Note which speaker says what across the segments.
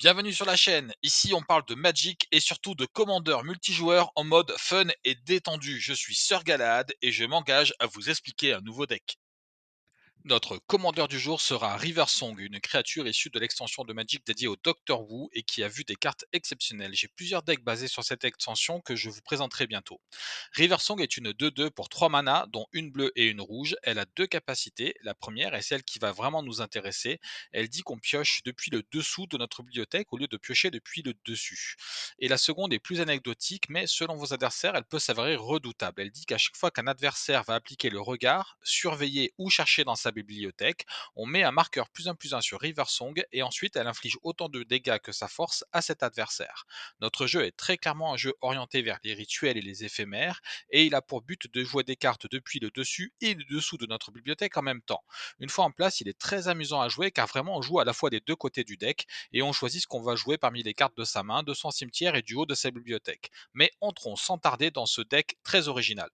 Speaker 1: Bienvenue sur la chaîne. Ici, on parle de Magic et surtout de Commander multijoueur en mode fun et détendu. Je suis Sir Galahad et je m'engage à vous expliquer un nouveau deck. Notre commandeur du jour sera River Song, une créature issue de l'extension de Magic dédiée au Doctor Wu et qui a vu des cartes exceptionnelles. J'ai plusieurs decks basés sur cette extension que je vous présenterai bientôt. River Song est une 2-2 pour 3 mana, dont une bleue et une rouge. Elle a deux capacités. La première est celle qui va vraiment nous intéresser. Elle dit qu'on pioche depuis le dessous de notre bibliothèque au lieu de piocher depuis le dessus. Et la seconde est plus anecdotique, mais selon vos adversaires, elle peut s'avérer redoutable. Elle dit qu'à chaque fois qu'un adversaire va appliquer le regard, surveiller ou chercher dans sa bibliothèque, on met un marqueur +1/+1 sur River Song et ensuite elle inflige autant de dégâts que sa force à cet adversaire. Notre jeu est très clairement un jeu orienté vers les rituels et les éphémères et il a pour but de jouer des cartes depuis le dessus et le dessous de notre bibliothèque en même temps. Une fois en place, il est très amusant à jouer car vraiment on joue à la fois des deux côtés du deck et on choisit ce qu'on va jouer parmi les cartes de sa main, de son cimetière et du haut de sa bibliothèque. Mais entrons sans tarder dans ce deck très original.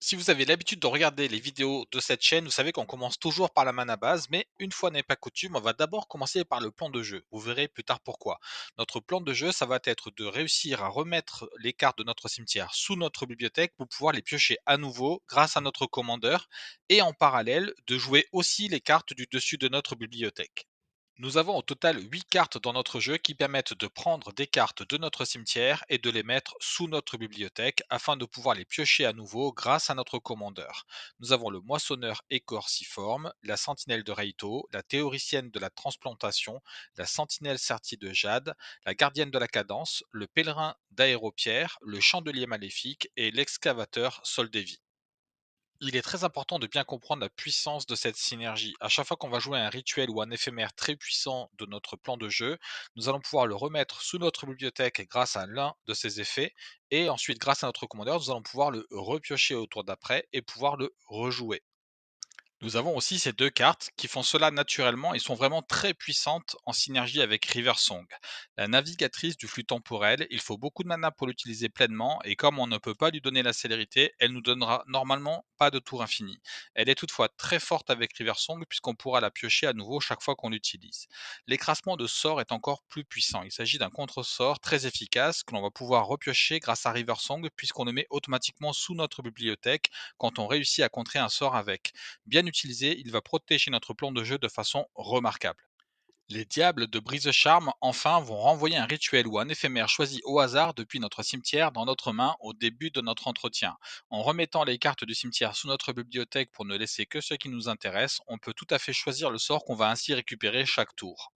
Speaker 1: Si vous avez l'habitude de regarder les vidéos de cette chaîne, vous savez qu'on commence toujours par la mana base, mais une fois n'est pas coutume, on va d'abord commencer par le plan de jeu. Vous verrez plus tard pourquoi. Notre plan de jeu, ça va être de réussir à remettre les cartes de notre cimetière sous notre bibliothèque pour pouvoir les piocher à nouveau grâce à notre commandeur, et en parallèle de jouer aussi les cartes du dessus de notre bibliothèque. Nous avons au total 8 cartes dans notre jeu qui permettent de prendre des cartes de notre cimetière et de les mettre sous notre bibliothèque afin de pouvoir les piocher à nouveau grâce à notre commandeur. Nous avons le moissonneur écorciforme, la sentinelle de Reito, la théoricienne de la transplantation, la sentinelle sertie de jade, la gardienne de la cadence, le pèlerin d'aéropierre, le chandelier maléfique et l'excavateur Soldevi. Il est très important de bien comprendre la puissance de cette synergie. À chaque fois qu'on va jouer un rituel ou un éphémère très puissant de notre plan de jeu, nous allons pouvoir le remettre sous notre bibliothèque grâce à l'un de ses effets. Et ensuite, grâce à notre commandeur, nous allons pouvoir le repiocher au tour d'après et pouvoir le rejouer. Nous avons aussi ces deux cartes qui font cela naturellement et sont vraiment très puissantes en synergie avec River Song. La navigatrice du flux temporel, il faut beaucoup de mana pour l'utiliser pleinement et comme on ne peut pas lui donner la célérité, elle nous donnera normalement pas de tour infini. Elle est toutefois très forte avec River Song puisqu'on pourra la piocher à nouveau chaque fois qu'on l'utilise. L'écrasement de sort est encore plus puissant. Il s'agit d'un contre-sort très efficace que l'on va pouvoir repiocher grâce à River Song puisqu'on le met automatiquement sous notre bibliothèque quand on réussit à contrer un sort avec. Bien utilisé, il va protéger notre plan de jeu de façon remarquable. Les diables de brise-charme, enfin, vont renvoyer un rituel ou un éphémère choisi au hasard depuis notre cimetière dans notre main au début de notre entretien. En remettant les cartes du cimetière sous notre bibliothèque pour ne laisser que ceux qui nous intéressent, on peut tout à fait choisir le sort qu'on va ainsi récupérer chaque tour.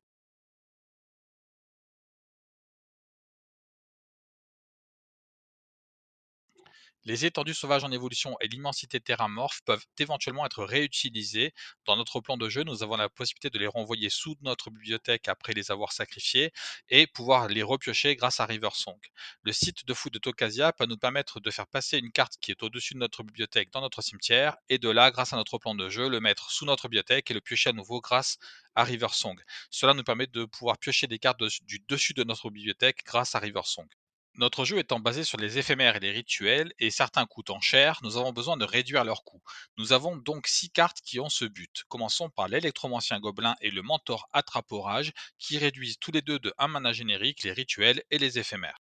Speaker 1: Les étendues sauvages en évolution et l'immensité terramorphe peuvent éventuellement être réutilisés. Dans notre plan de jeu, nous avons la possibilité de les renvoyer sous notre bibliothèque après les avoir sacrifiés et pouvoir les repiocher grâce à Riversong. Le site de fou de Tokasia peut nous permettre de faire passer une carte qui est au-dessus de notre bibliothèque dans notre cimetière et de là, grâce à notre plan de jeu, le mettre sous notre bibliothèque et le piocher à nouveau grâce à Riversong. Cela nous permet de pouvoir piocher des cartes du dessus de notre bibliothèque grâce à Riversong. Notre jeu étant basé sur les éphémères et les rituels, et certains coûtant cher, nous avons besoin de réduire leurs coûts. Nous avons donc 6 cartes qui ont ce but. Commençons par l'électromancien gobelin et le mentor attrape-orage, qui réduisent tous les deux de un mana générique les rituels et les éphémères.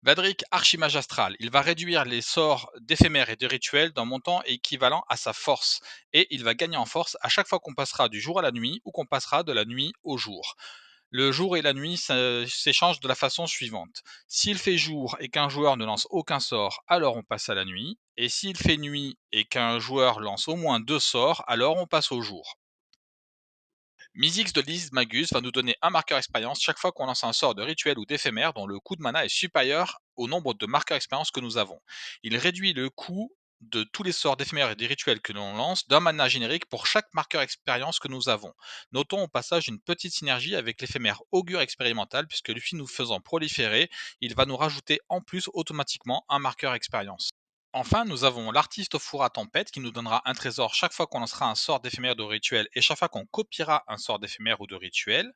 Speaker 1: Vadric Archimage Astral, il va réduire les sorts d'éphémères et de rituels d'un montant équivalent à sa force, et il va gagner en force à chaque fois qu'on passera du jour à la nuit ou qu'on passera de la nuit au jour. Le jour et la nuit s'échangent de la façon suivante. S'il fait jour et qu'un joueur ne lance aucun sort, alors on passe à la nuit. Et s'il fait nuit et qu'un joueur lance au moins 2 sorts, alors on passe au jour. Myzix de Liz Magus va nous donner un marqueur expérience chaque fois qu'on lance un sort de rituel ou d'éphémère dont le coût de mana est supérieur au nombre de marqueurs expérience que nous avons. Il réduit le coût de tous les sorts d'éphémères et des rituels que l'on lance d'un mana générique pour chaque marqueur expérience que nous avons. Notons au passage une petite synergie avec l'éphémère augure expérimental puisque lui nous faisant proliférer, il va nous rajouter en plus automatiquement un marqueur expérience. Enfin, nous avons l'artiste au four à tempête qui nous donnera un trésor chaque fois qu'on lancera un sort d'éphémère ou de rituel et chaque fois qu'on copiera un sort d'éphémère ou de rituel.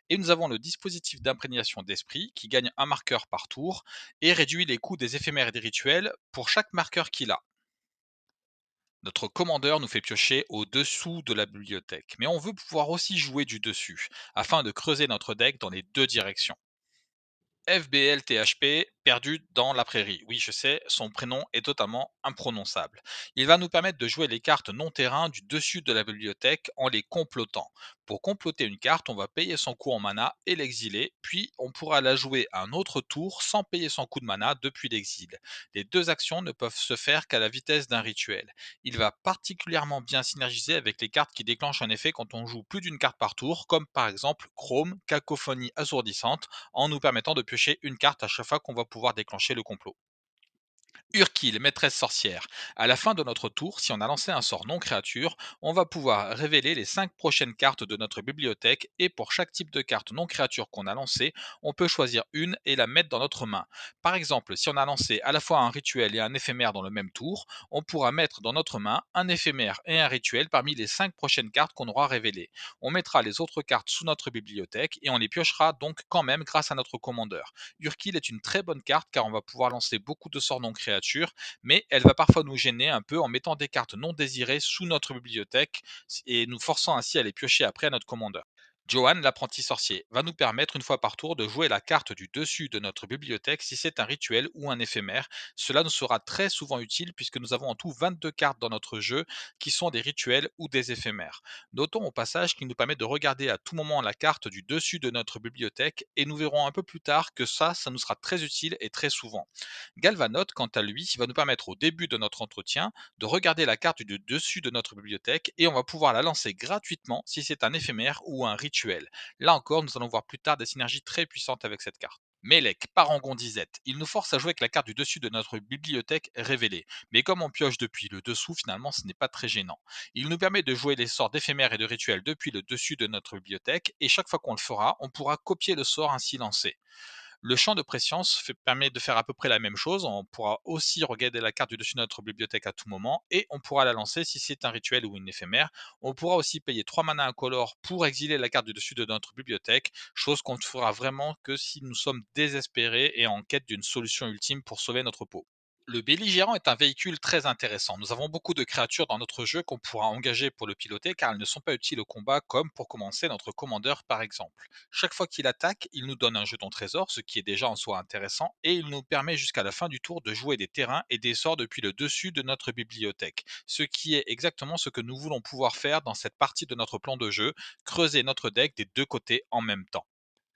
Speaker 1: Et nous avons le dispositif d'imprégnation d'esprit qui gagne un marqueur par tour et réduit les coûts des éphémères et des rituels pour chaque marqueur qu'il a. Notre commandeur nous fait piocher au-dessous de la bibliothèque, mais on veut pouvoir aussi jouer du dessus, afin de creuser notre deck dans les deux directions. FBLTHP, perdu dans la prairie. Oui, je sais, son prénom est totalement imprononçable. Il va nous permettre de jouer les cartes non-terrain du dessus de la bibliothèque en les complotant. Pour comploter une carte, on va payer son coût en mana et l'exiler, puis on pourra la jouer un autre tour sans payer son coût de mana depuis l'exil. Les deux actions ne peuvent se faire qu'à la vitesse d'un rituel. Il va particulièrement bien synergiser avec les cartes qui déclenchent un effet quand on joue plus d'une carte par tour, comme par exemple Chrome, Cacophonie assourdissante, en nous permettant de piocher une carte à chaque fois qu'on va pouvoir déclencher le complot. Urkil, maîtresse sorcière. À la fin de notre tour, si on a lancé un sort non créature, on va pouvoir révéler les 5 prochaines cartes de notre bibliothèque et pour chaque type de carte non créature qu'on a lancé, on peut choisir une et la mettre dans notre main. Par exemple, si on a lancé à la fois un rituel et un éphémère dans le même tour, on pourra mettre dans notre main un éphémère et un rituel parmi les 5 prochaines cartes qu'on aura révélées. On mettra les autres cartes sous notre bibliothèque et on les piochera donc quand même grâce à notre commandeur. Urkil est une très bonne carte car on va pouvoir lancer beaucoup de sorts non créatures, mais elle va parfois nous gêner un peu en mettant des cartes non désirées sous notre bibliothèque et nous forçant ainsi à les piocher après à notre commandeur. Johan, l'apprenti sorcier, va nous permettre une fois par tour de jouer la carte du dessus de notre bibliothèque si c'est un rituel ou un éphémère. Cela nous sera très souvent utile puisque nous avons en tout 22 cartes dans notre jeu qui sont des rituels ou des éphémères. Notons au passage qu'il nous permet de regarder à tout moment la carte du dessus de notre bibliothèque et nous verrons un peu plus tard que ça nous sera très utile et très souvent. Galvanote, quant à lui, va nous permettre au début de notre entretien de regarder la carte du dessus de notre bibliothèque et on va pouvoir la lancer gratuitement si c'est un éphémère ou un rituel. Là encore, nous allons voir plus tard des synergies très puissantes avec cette carte. Melek, Parangon disette. Il nous force à jouer avec la carte du dessus de notre bibliothèque révélée. Mais comme on pioche depuis le dessous, finalement, ce n'est pas très gênant. Il nous permet de jouer les sorts d'éphémères et de rituels depuis le dessus de notre bibliothèque, et chaque fois qu'on le fera, on pourra copier le sort ainsi lancé. Le champ de préscience permet de faire à peu près la même chose. On pourra aussi regarder la carte du dessus de notre bibliothèque à tout moment et on pourra la lancer si c'est un rituel ou une éphémère. On pourra aussi payer 3 mana incolores pour exiler la carte du dessus de notre bibliothèque, chose qu'on ne fera vraiment que si nous sommes désespérés et en quête d'une solution ultime pour sauver notre peau. Le belligérant est un véhicule très intéressant. Nous avons beaucoup de créatures dans notre jeu qu'on pourra engager pour le piloter car elles ne sont pas utiles au combat comme pour commencer notre commandeur par exemple. Chaque fois qu'il attaque, il nous donne un jeton trésor, ce qui est déjà en soi intéressant, et il nous permet jusqu'à la fin du tour de jouer des terrains et des sorts depuis le dessus de notre bibliothèque. Ce qui est exactement ce que nous voulons pouvoir faire dans cette partie de notre plan de jeu, creuser notre deck des deux côtés en même temps.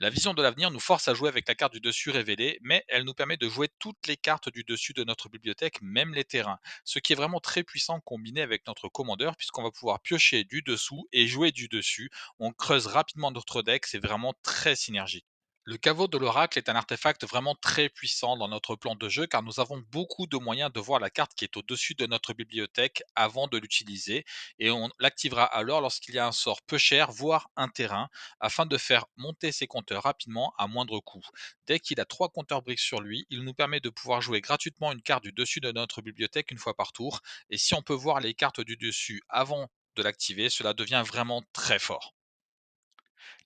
Speaker 1: La vision de l'avenir nous force à jouer avec la carte du dessus révélée, mais elle nous permet de jouer toutes les cartes du dessus de notre bibliothèque, même les terrains, ce qui est vraiment très puissant combiné avec notre commandeur, puisqu'on va pouvoir piocher du dessous et jouer du dessus. On creuse rapidement notre deck, c'est vraiment très synergique. Le caveau de l'oracle est un artefact vraiment très puissant dans notre plan de jeu car nous avons beaucoup de moyens de voir la carte qui est au-dessus de notre bibliothèque avant de l'utiliser et on l'activera alors lorsqu'il y a un sort peu cher, voire un terrain, afin de faire monter ses compteurs rapidement à moindre coût. Dès qu'il a 3 compteurs briques sur lui, il nous permet de pouvoir jouer gratuitement une carte du dessus de notre bibliothèque une fois par tour et si on peut voir les cartes du dessus avant de l'activer, cela devient vraiment très fort.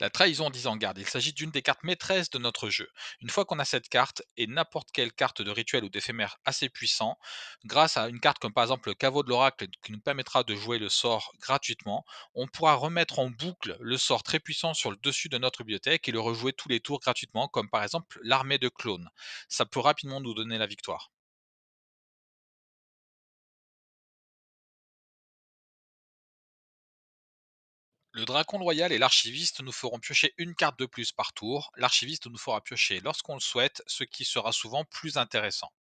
Speaker 1: La trahison d'Isengard, il s'agit d'une des cartes maîtresses de notre jeu. Une fois qu'on a cette carte, et n'importe quelle carte de rituel ou d'éphémère assez puissant, grâce à une carte comme par exemple le caveau de l'oracle qui nous permettra de jouer le sort gratuitement, on pourra remettre en boucle le sort très puissant sur le dessus de notre bibliothèque et le rejouer tous les tours gratuitement, comme par exemple l'armée de clones. Ça peut rapidement nous donner la victoire. Le Dracon Loyal et l'Archiviste nous feront piocher une carte de plus par tour. L'Archiviste nous fera piocher lorsqu'on le souhaite, ce qui sera souvent plus intéressant.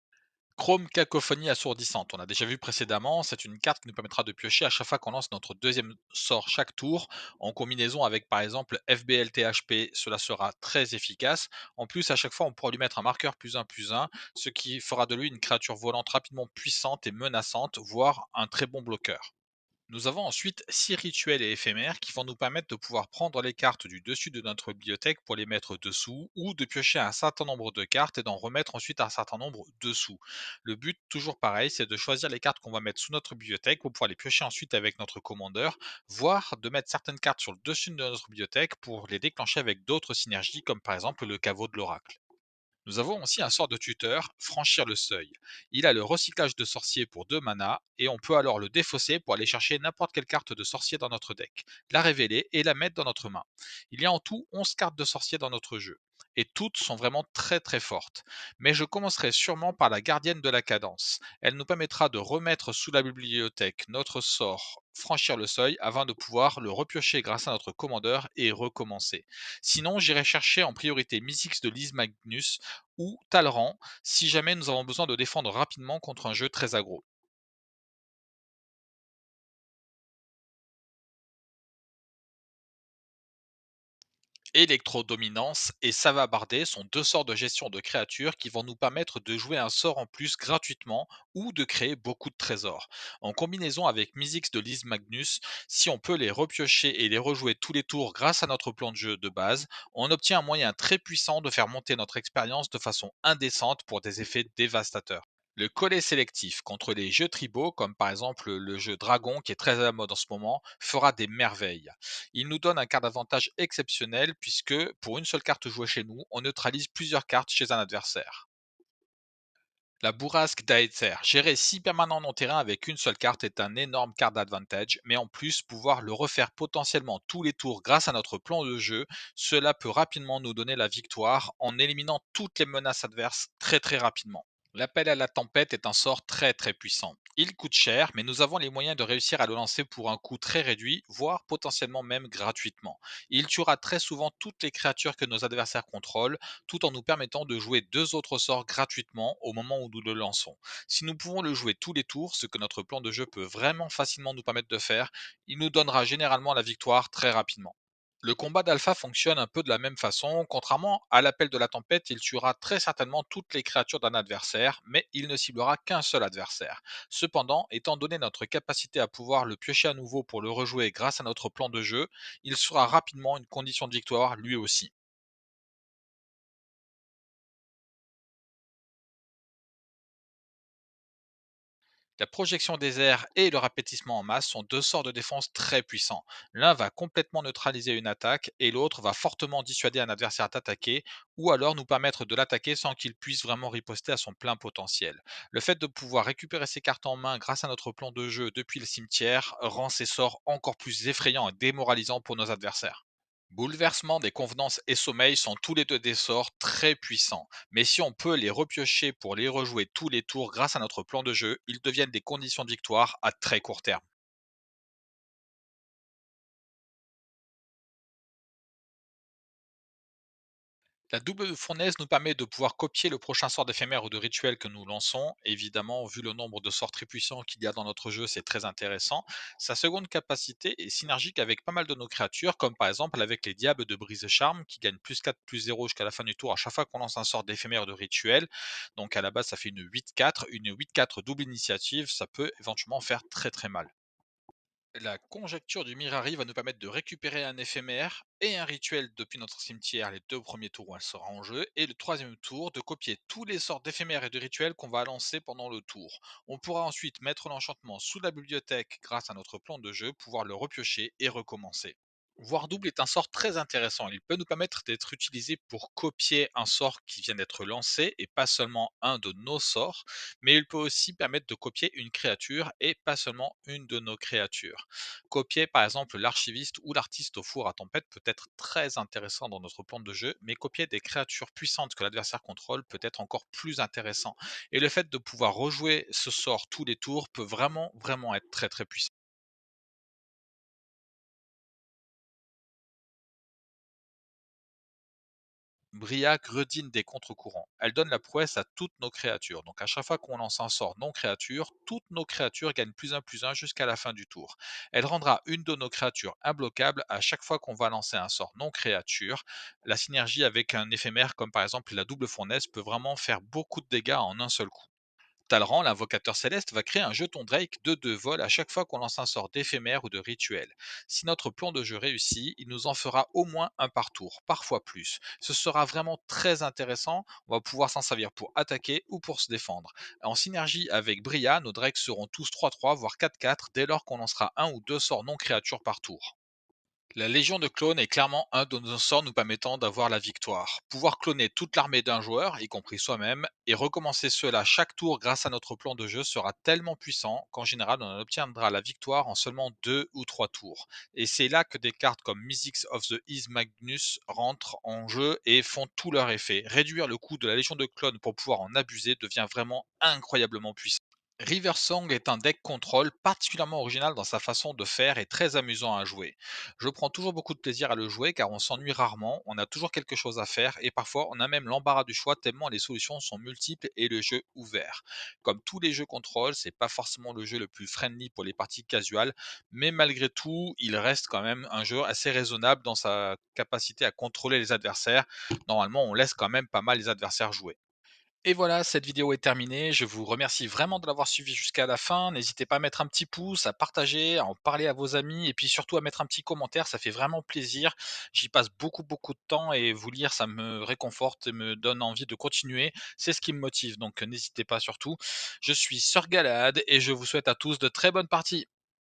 Speaker 1: Chrome Cacophonie assourdissante, on a déjà vu précédemment, c'est une carte qui nous permettra de piocher à chaque fois qu'on lance notre deuxième sort chaque tour, en combinaison avec par exemple FBLTHP, cela sera très efficace. En plus, à chaque fois, on pourra lui mettre un marqueur +1/+1, ce qui fera de lui une créature volante rapidement puissante et menaçante, voire un très bon bloqueur. Nous avons ensuite 6 rituels et éphémères qui vont nous permettre de pouvoir prendre les cartes du dessus de notre bibliothèque pour les mettre dessous ou de piocher un certain nombre de cartes et d'en remettre ensuite un certain nombre dessous. Le but, toujours pareil, c'est de choisir les cartes qu'on va mettre sous notre bibliothèque pour pouvoir les piocher ensuite avec notre commandeur, voire de mettre certaines cartes sur le dessus de notre bibliothèque pour les déclencher avec d'autres synergies comme par exemple le caveau de l'oracle. Nous avons aussi un sort de tuteur, franchir le seuil. Il a le recyclage de sorcier pour 2 mana et on peut alors le défausser pour aller chercher n'importe quelle carte de sorcier dans notre deck, la révéler et la mettre dans notre main. Il y a en tout 11 cartes de sorcier dans notre jeu et toutes sont vraiment très très fortes. Mais je commencerai sûrement par la gardienne de la cadence. Elle nous permettra de remettre sous la bibliothèque notre sort franchir le seuil afin de pouvoir le repiocher grâce à notre commandeur et recommencer. Sinon, j'irai chercher en priorité Mystics de Lise Magnus ou Talrand si jamais nous avons besoin de défendre rapidement contre un jeu très aggro. Électrodominance et Savabardé sont deux sorts de gestion de créatures qui vont nous permettre de jouer un sort en plus gratuitement ou de créer beaucoup de trésors. En combinaison avec Mystics de Lise Magnus, si on peut les repiocher et les rejouer tous les tours grâce à notre plan de jeu de base, on obtient un moyen très puissant de faire monter notre expérience de façon indécente pour des effets dévastateurs. Le collet sélectif contre les jeux tribaux, comme par exemple le jeu Dragon qui est très à la mode en ce moment, fera des merveilles. Il nous donne un carte d'avantage exceptionnel puisque pour une seule carte jouée chez nous, on neutralise plusieurs cartes chez un adversaire. La bourrasque d'Aether. Gérer 6 permanents non terrain avec une seule carte est un énorme card d'advantage, mais en plus, pouvoir le refaire potentiellement tous les tours grâce à notre plan de jeu, cela peut rapidement nous donner la victoire en éliminant toutes les menaces adverses très très rapidement. L'appel à la tempête est un sort très très puissant. Il coûte cher, mais nous avons les moyens de réussir à le lancer pour un coût très réduit, voire potentiellement même gratuitement. Il tuera très souvent toutes les créatures que nos adversaires contrôlent, tout en nous permettant de jouer deux autres sorts gratuitement au moment où nous le lançons. Si nous pouvons le jouer tous les tours, ce que notre plan de jeu peut vraiment facilement nous permettre de faire, il nous donnera généralement la victoire très rapidement. Le combat d'Alpha fonctionne un peu de la même façon. Contrairement à l'appel de la tempête, il tuera très certainement toutes les créatures d'un adversaire, mais il ne ciblera qu'un seul adversaire. Cependant, étant donné notre capacité à pouvoir le piocher à nouveau pour le rejouer grâce à notre plan de jeu, il sera rapidement une condition de victoire lui aussi. La projection des airs et le rapétissement en masse sont deux sorts de défense très puissants. L'un va complètement neutraliser une attaque et l'autre va fortement dissuader un adversaire d'attaquer ou alors nous permettre de l'attaquer sans qu'il puisse vraiment riposter à son plein potentiel. Le fait de pouvoir récupérer ses cartes en main grâce à notre plan de jeu depuis le cimetière rend ces sorts encore plus effrayants et démoralisants pour nos adversaires. Bouleversement des convenances et sommeil sont tous les deux des sorts très puissants, mais si on peut les repiocher pour les rejouer tous les tours grâce à notre plan de jeu, ils deviennent des conditions de victoire à très court terme. La double fournaise nous permet de pouvoir copier le prochain sort d'éphémère ou de rituel que nous lançons. Évidemment, vu le nombre de sorts très puissants qu'il y a dans notre jeu, c'est très intéressant. Sa seconde capacité est synergique avec pas mal de nos créatures, comme par exemple avec les diables de brise charme qui gagnent plus 4 plus 0 jusqu'à la fin du tour à chaque fois qu'on lance un sort d'éphémère ou de rituel. Donc à la base, ça fait une 8-4. Une 8-4 double initiative, ça peut éventuellement faire très très mal. La conjecture du Mirari va nous permettre de récupérer un éphémère et un rituel depuis notre cimetière les deux premiers tours où elle sera en jeu, et le troisième tour de copier tous les sorts d'éphémères et de rituels qu'on va lancer pendant le tour. On pourra ensuite mettre l'enchantement sous la bibliothèque grâce à notre plan de jeu, pouvoir le repiocher et recommencer. Voir double est un sort très intéressant. Il peut nous permettre d'être utilisé pour copier un sort qui vient d'être lancé et pas seulement un de nos sorts, mais il peut aussi permettre de copier une créature et pas seulement une de nos créatures. Copier par exemple l'archiviste ou l'artiste au four à tempête peut être très intéressant dans notre plan de jeu, mais copier des créatures puissantes que l'adversaire contrôle peut être encore plus intéressant. Et le fait de pouvoir rejouer ce sort tous les tours peut vraiment être très très puissant. Briac redine des contre-courants. Elle donne la prouesse à toutes nos créatures. Donc à chaque fois qu'on lance un sort non-créature, toutes nos créatures gagnent plus un jusqu'à la fin du tour. Elle rendra une de nos créatures imbloquable à chaque fois qu'on va lancer un sort non-créature. La synergie avec un éphémère comme par exemple la double fournaise peut vraiment faire beaucoup de dégâts en un seul coup. Talrand, l'invocateur céleste, va créer un jeton Drake de 2 vols à chaque fois qu'on lance un sort d'éphémère ou de rituel. Si notre plan de jeu réussit, il nous en fera au moins un par tour, parfois plus. Ce sera vraiment très intéressant, on va pouvoir s'en servir pour attaquer ou pour se défendre. En synergie avec Bria, nos Drakes seront tous 3-3 voire 4-4 dès lors qu'on lancera un ou deux sorts non créatures par tour. La Légion de clones est clairement un de nos sorts nous permettant d'avoir la victoire. Pouvoir cloner toute l'armée d'un joueur, y compris soi-même, et recommencer cela chaque tour grâce à notre plan de jeu sera tellement puissant qu'en général on obtiendra la victoire en seulement 2 ou 3 tours. Et c'est là que des cartes comme Mystics of the East Magnus rentrent en jeu et font tout leur effet. Réduire le coût de la Légion de clones pour pouvoir en abuser devient vraiment incroyablement puissant. River Song est un deck contrôle particulièrement original dans sa façon de faire et très amusant à jouer. Je prends toujours beaucoup de plaisir à le jouer car on s'ennuie rarement, on a toujours quelque chose à faire et parfois on a même l'embarras du choix tellement les solutions sont multiples et le jeu ouvert. Comme tous les jeux contrôle, c'est pas forcément le jeu le plus friendly pour les parties casuales, mais malgré tout, il reste quand même un jeu assez raisonnable dans sa capacité à contrôler les adversaires. Normalement, on laisse quand même pas mal les adversaires jouer. Et voilà, cette vidéo est terminée. Je vous remercie vraiment de l'avoir suivi jusqu'à la fin. N'hésitez pas à mettre un petit pouce, à partager, à en parler à vos amis et puis surtout à mettre un petit commentaire. Ça fait vraiment plaisir. J'y passe beaucoup, beaucoup de temps et vous lire, ça me réconforte et me donne envie de continuer. C'est ce qui me motive. Donc n'hésitez pas surtout. Je suis Sir Galahad et je vous souhaite à tous de très bonnes parties.